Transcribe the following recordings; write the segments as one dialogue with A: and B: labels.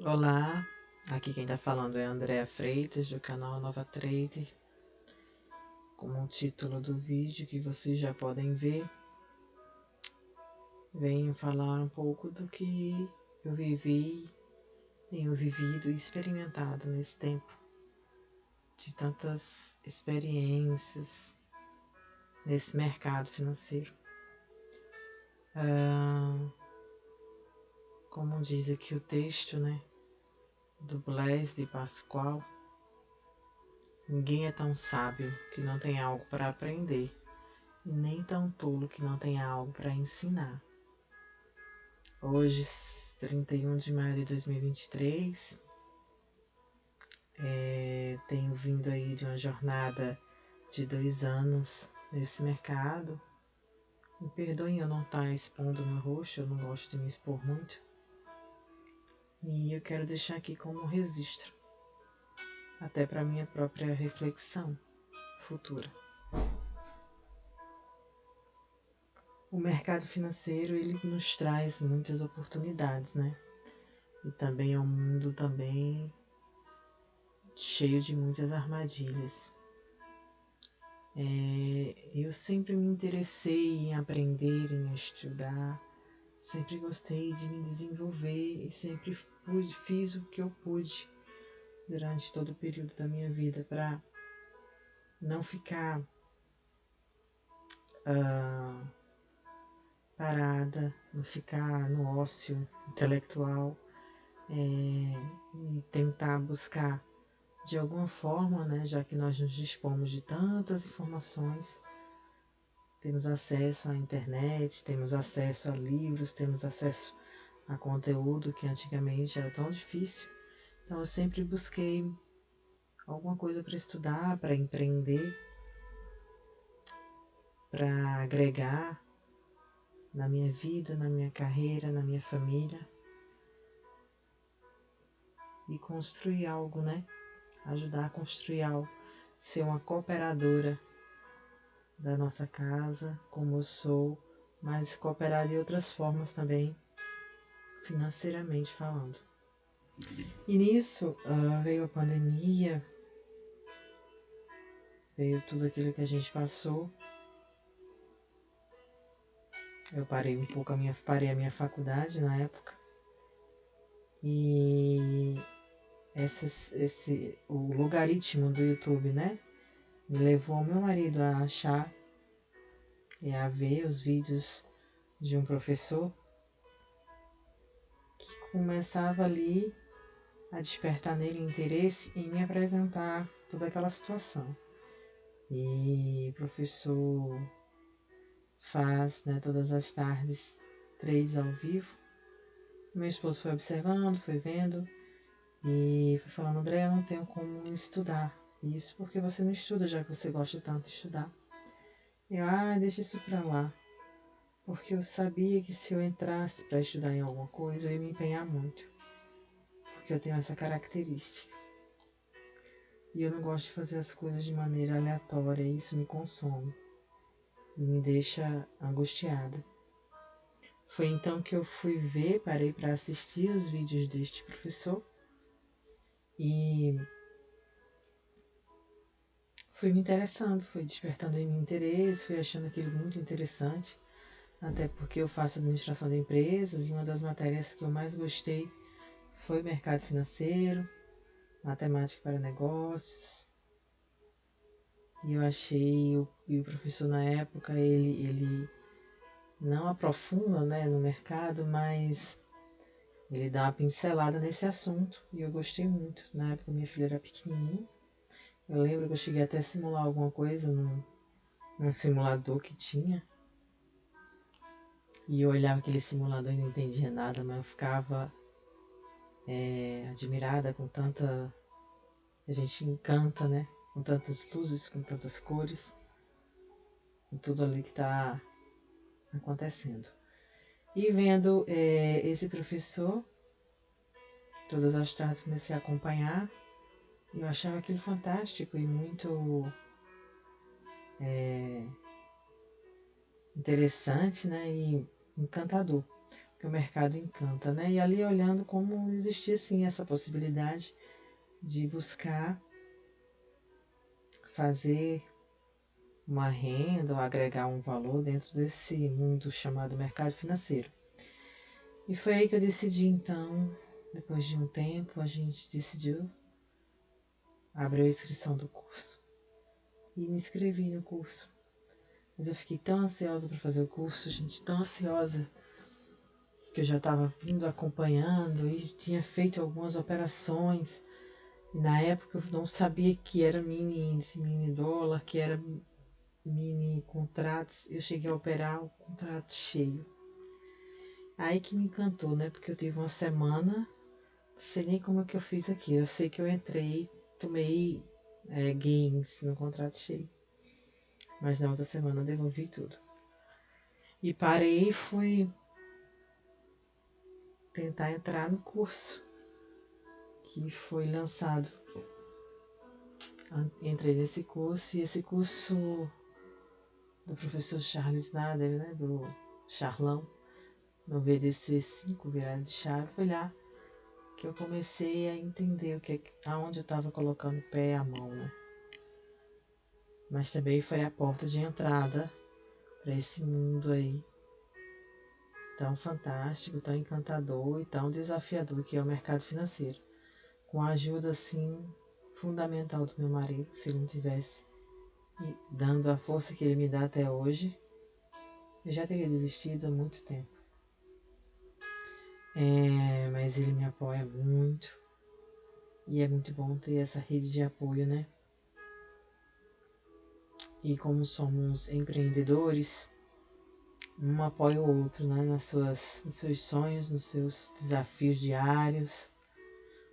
A: Olá, aqui quem tá falando é Andréa Freitas, do canal Nova Trader. Como o título do vídeo que vocês já podem ver, venho falar um pouco do que eu tenho vivido e experimentado nesse tempo, de tantas experiências nesse mercado financeiro. Como diz aqui o texto, né, do Blaise Pascal, ninguém é tão sábio que não tem algo para aprender, nem tão tolo que não tenha algo para ensinar. Hoje, 31 de maio de 2023, tenho vindo aí de uma jornada de 2 anos nesse mercado. Me perdoem eu não estar expondo meu rosto, eu não gosto de me expor muito. E eu quero deixar aqui como um registro, até para minha própria reflexão futura. O mercado financeiro, ele nos traz muitas oportunidades, né? E também é um mundo também cheio de muitas armadilhas. Eu sempre me interessei em aprender, em estudar, sempre gostei de me desenvolver e sempre fiz o que eu pude durante todo o período da minha vida para não ficar parada, não ficar no ócio intelectual, e tentar buscar de alguma forma, né, já que nós nos dispomos de tantas informações, temos acesso à internet, temos acesso a livros, temos acesso a conteúdo que antigamente era tão difícil. Então eu sempre busquei alguma coisa para estudar, para empreender, para agregar na minha vida, na minha carreira, na minha família e construir algo, né? Ajudar a construir algo, ser uma cooperadora da nossa casa, como eu sou, mas cooperar de outras formas também, financeiramente falando. E nisso veio a pandemia, veio tudo aquilo que a gente passou. Eu parei um pouco parei a minha faculdade na época. E o logaritmo do YouTube, né? Me levou ao meu marido a achar e a ver os vídeos de um professor que começava ali a despertar nele interesse em me apresentar toda aquela situação. E o professor faz, né, todas as tardes, trades ao vivo. Meu esposo foi observando, foi vendo e foi falando: André, eu não tenho como estudar isso porque você não estuda, já que você gosta tanto de estudar. Eu, deixa isso pra lá, porque eu sabia que se eu entrasse para estudar em alguma coisa, eu ia me empenhar muito, porque eu tenho essa característica. E eu não gosto de fazer as coisas de maneira aleatória, e isso me consome e me deixa angustiada. Foi então que eu parei para assistir os vídeos deste professor e fui me interessando, fui despertando em mim interesse, fui achando aquilo muito interessante, até porque eu faço administração de empresas e uma das matérias que eu mais gostei foi mercado financeiro, matemática para negócios. E eu achei, e o professor na época, ele não aprofunda, né, no mercado, mas ele dá uma pincelada nesse assunto e eu gostei muito. Na época minha filha era pequenininha, eu lembro que eu cheguei até a simular alguma coisa num simulador que tinha. E eu olhava aquele simulador e não entendia nada, mas eu ficava admirada com tanta... A gente encanta, né? Com tantas luzes, com tantas cores, com tudo ali que está acontecendo. E vendo esse professor, todas as tardes comecei a acompanhar, e eu achava aquilo fantástico e muito interessante, né? E encantador. que o mercado encanta, né? E ali olhando como existia sim essa possibilidade de buscar fazer uma renda ou agregar um valor dentro desse mundo chamado mercado financeiro. E foi aí que eu decidi, então, depois de um tempo, a gente decidiu abrir a inscrição do curso. E me inscrevi no curso. Mas eu fiquei tão ansiosa para fazer o curso, gente, tão ansiosa, que eu já estava vindo acompanhando e tinha feito algumas operações. E na época eu não sabia que era mini índice, mini dólar, que era mini contratos. Eu cheguei a operar o contrato cheio. Aí que me encantou, né? Porque eu tive uma semana, não sei nem como é que eu fiz aqui. Eu sei que eu entrei, tomei gains no contrato cheio. Mas na outra semana eu devolvi tudo. E parei e fui tentar entrar no curso que foi lançado. Entrei nesse curso e esse curso do professor Charles Nader, né? Do Charlão, no VDC 5, virada de chave, foi lá que eu comecei a entender aonde eu estava colocando o pé e a mão, né? Mas também foi a porta de entrada para esse mundo aí tão fantástico, tão encantador e tão desafiador que é o mercado financeiro. Com a ajuda, assim, fundamental do meu marido, que se ele não tivesse dando a força que ele me dá até hoje, eu já teria desistido há muito tempo. Mas ele me apoia muito e é muito bom ter essa rede de apoio, né? E como somos empreendedores, um apoia o outro, né? Nos seus sonhos, nos seus desafios diários,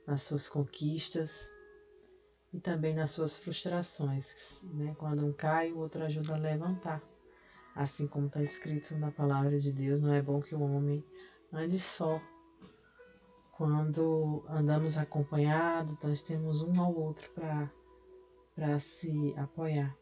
A: nas suas conquistas e também nas suas frustrações, né? Quando um cai, o outro ajuda a levantar. Assim como está escrito na palavra de Deus, não é bom que o homem ande só. Quando andamos acompanhados, nós temos um ao outro para se apoiar.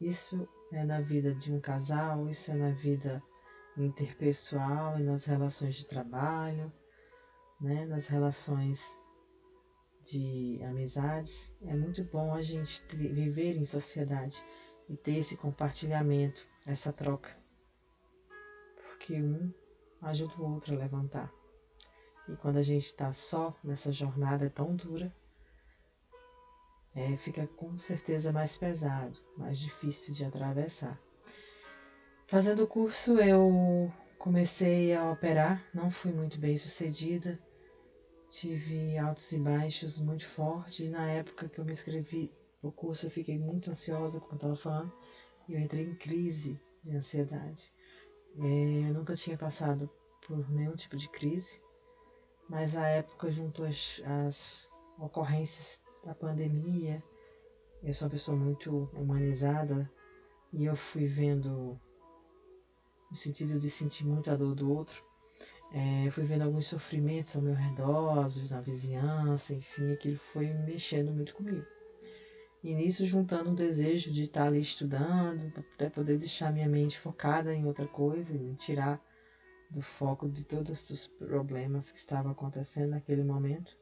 A: Isso é na vida de um casal, isso é na vida interpessoal e nas relações de trabalho, né? Nas relações de amizades. É muito bom a gente viver em sociedade e ter esse compartilhamento, essa troca, porque um ajuda o outro a levantar. E quando a gente está só nessa jornada tão dura, fica com certeza mais pesado, mais difícil de atravessar. Fazendo o curso, eu comecei a operar, não fui muito bem sucedida, tive altos e baixos muito fortes. E na época que eu me inscrevi no curso, eu fiquei muito ansiosa, como eu estava falando, e eu entrei em crise de ansiedade. Eu nunca tinha passado por nenhum tipo de crise, mas a época juntou as ocorrências da pandemia. Eu sou uma pessoa muito humanizada e eu fui vendo no sentido de sentir muito a dor do outro. Fui vendo alguns sofrimentos ao meu redor, na vizinhança, enfim, aquilo foi mexendo muito comigo. E nisso juntando um desejo de estar ali estudando, para poder deixar minha mente focada em outra coisa e me tirar do foco de todos os problemas que estavam acontecendo naquele momento.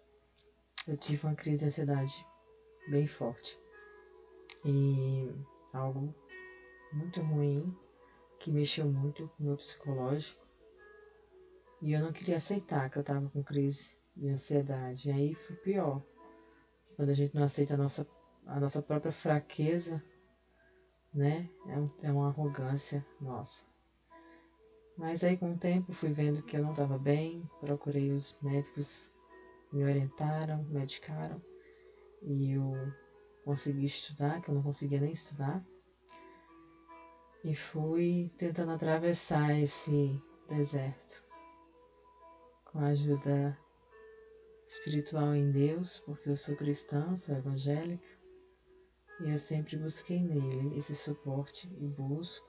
A: Eu tive uma crise de ansiedade bem forte. E algo muito ruim, que mexeu muito com o meu psicológico. E eu não queria aceitar que eu estava com crise de ansiedade. E aí foi pior. Quando a gente não aceita a nossa própria fraqueza, né? É uma arrogância nossa. Mas aí com o tempo fui vendo que eu não estava bem, procurei os médicos, me orientaram, medicaram. E eu consegui estudar, que eu não conseguia nem estudar. E fui tentando atravessar esse deserto com a ajuda espiritual em Deus, porque eu sou cristã, sou evangélica, e eu sempre busquei nele esse suporte e busco.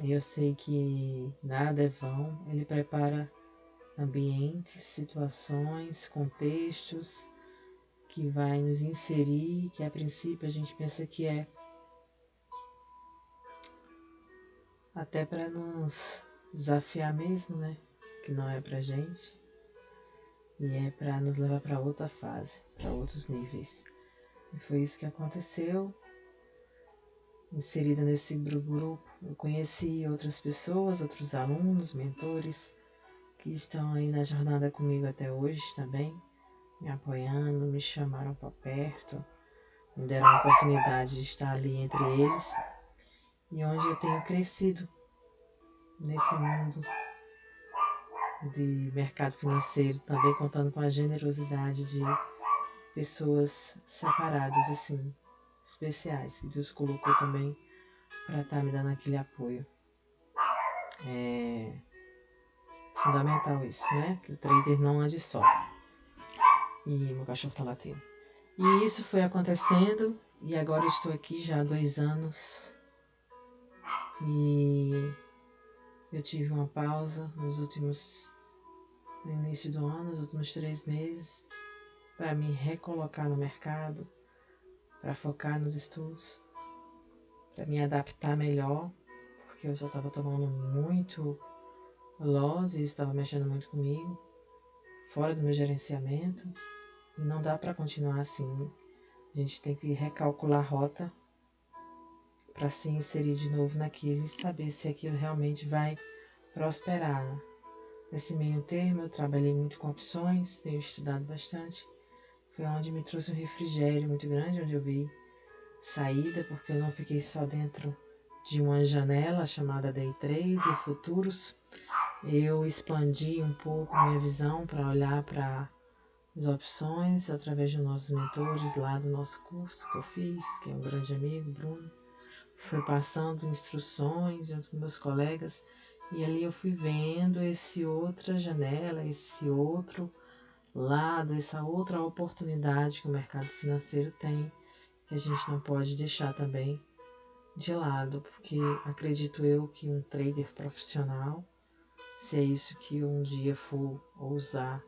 A: E eu sei que nada é vão, ele prepara ambientes, situações, contextos que vai nos inserir, que a princípio a gente pensa que é até para nos desafiar mesmo, né? Que não é pra gente. E é para nos levar para outra fase, para outros níveis. E foi isso que aconteceu. Inserida nesse grupo, eu conheci outras pessoas, outros alunos, mentores, que estão aí na jornada comigo até hoje também, me apoiando, me chamaram para perto, me deram a oportunidade de estar ali entre eles, e onde eu tenho crescido nesse mundo de mercado financeiro, também contando com a generosidade de pessoas separadas, assim, especiais, que Deus colocou também para estar me dando aquele apoio. É fundamental isso, né? Que o trader não ande só. E meu cachorro tá latindo. E isso foi acontecendo e agora estou aqui já há 2 anos. E eu tive uma pausa no início do ano, nos últimos 3 meses, para me recolocar no mercado, para focar nos estudos, para me adaptar melhor, porque eu já estava tomando muito loss e estava mexendo muito comigo, fora do meu gerenciamento, e não dá para continuar assim. A gente tem que recalcular a rota para se inserir de novo naquilo e saber se aquilo realmente vai prosperar. Nesse meio termo eu trabalhei muito com opções, tenho estudado bastante. Foi onde me trouxe um refrigério muito grande, onde eu vi saída, porque eu não fiquei só dentro de uma janela chamada Day Trade, futuros. Eu expandi um pouco minha visão para olhar para as opções através dos nossos mentores lá do nosso curso que eu fiz, que é um grande amigo, Bruno. Fui passando instruções junto com meus colegas e ali eu fui vendo esse outra janela, esse outro lado, essa outra oportunidade que o mercado financeiro tem, que a gente não pode deixar também de lado, porque acredito eu que um trader profissional, se é isso que um dia for ousar,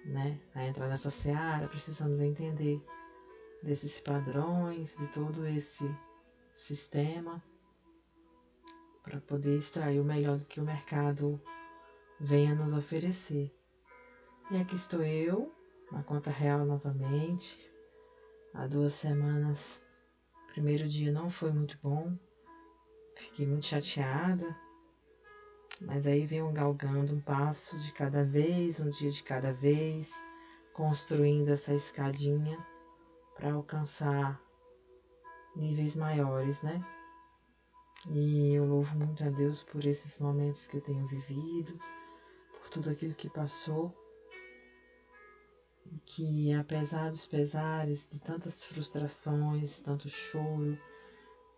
A: né, a entrar nessa seara, precisamos entender desses padrões, de todo esse sistema, para poder extrair o melhor do que o mercado venha nos oferecer. E aqui estou eu, na conta real novamente. Há 2 semanas, o primeiro dia não foi muito bom, fiquei muito chateada, mas aí venho galgando um passo de cada vez, um dia de cada vez, construindo essa escadinha para alcançar níveis maiores, né? E eu louvo muito a Deus por esses momentos que eu tenho vivido, por tudo aquilo que passou, e que apesar dos pesares, de tantas frustrações, tanto choro,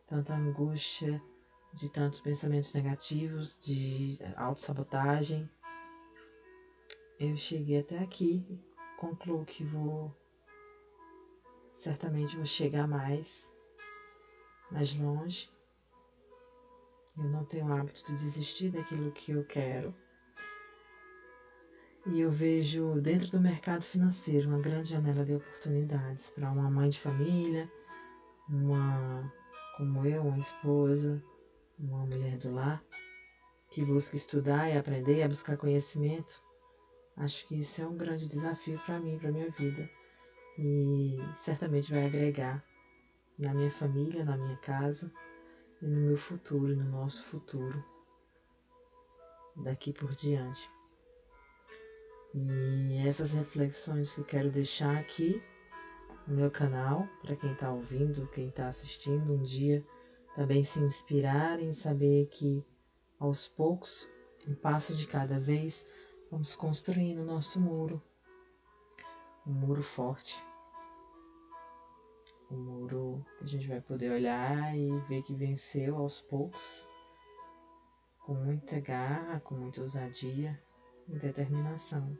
A: tanta angústia, de tantos pensamentos negativos, de autossabotagem, eu cheguei até aqui e concluo que certamente vou chegar mais longe. Eu não tenho o hábito de desistir daquilo que eu quero. E eu vejo dentro do mercado financeiro uma grande janela de oportunidades para uma mãe de família, como eu, uma esposa, uma mulher do lar, que busca estudar e aprender, a buscar conhecimento. Acho que isso é um grande desafio para mim, para minha vida. E certamente vai agregar na minha família, na minha casa e no meu futuro, no nosso futuro, daqui por diante. E essas reflexões que eu quero deixar aqui no meu canal, para quem está ouvindo, quem está assistindo, um dia também se inspirar em saber que aos poucos, um passo de cada vez, vamos construindo o nosso muro, um muro forte, um muro que a gente vai poder olhar e ver que venceu aos poucos, com muita garra, com muita ousadia e determinação.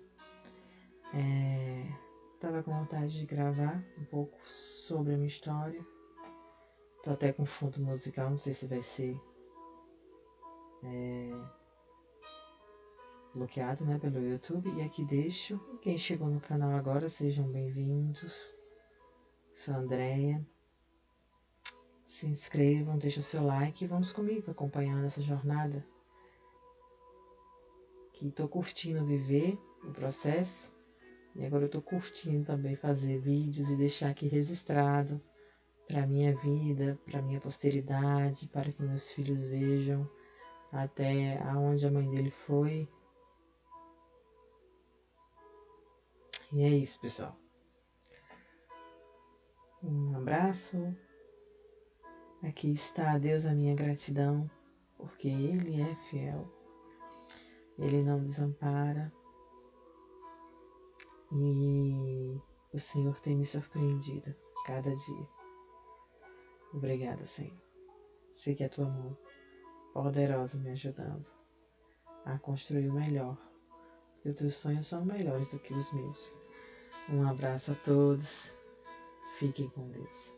A: Estava com vontade de gravar um pouco sobre a minha história. Tô até com fundo musical, não sei se vai ser bloqueado, né, pelo YouTube. E aqui deixo. Quem chegou no canal agora, sejam bem-vindos. Sou a Andrea. Se inscrevam, deixem o seu like e vamos comigo acompanhando essa jornada que estou curtindo viver o processo e agora eu estou curtindo também fazer vídeos e deixar aqui registrado para minha vida, para minha posteridade, para que meus filhos vejam até aonde a mãe dele foi. E é isso, pessoal. Um abraço. Aqui está a Deus a minha gratidão, porque Ele é fiel. Ele não desampara. E o Senhor tem me surpreendido cada dia. Obrigada, Senhor. Sei que é a tua mão poderosa me ajudando a construir o melhor, porque os teus sonhos são melhores do que os meus. Um abraço a todos. Fiquem com Deus.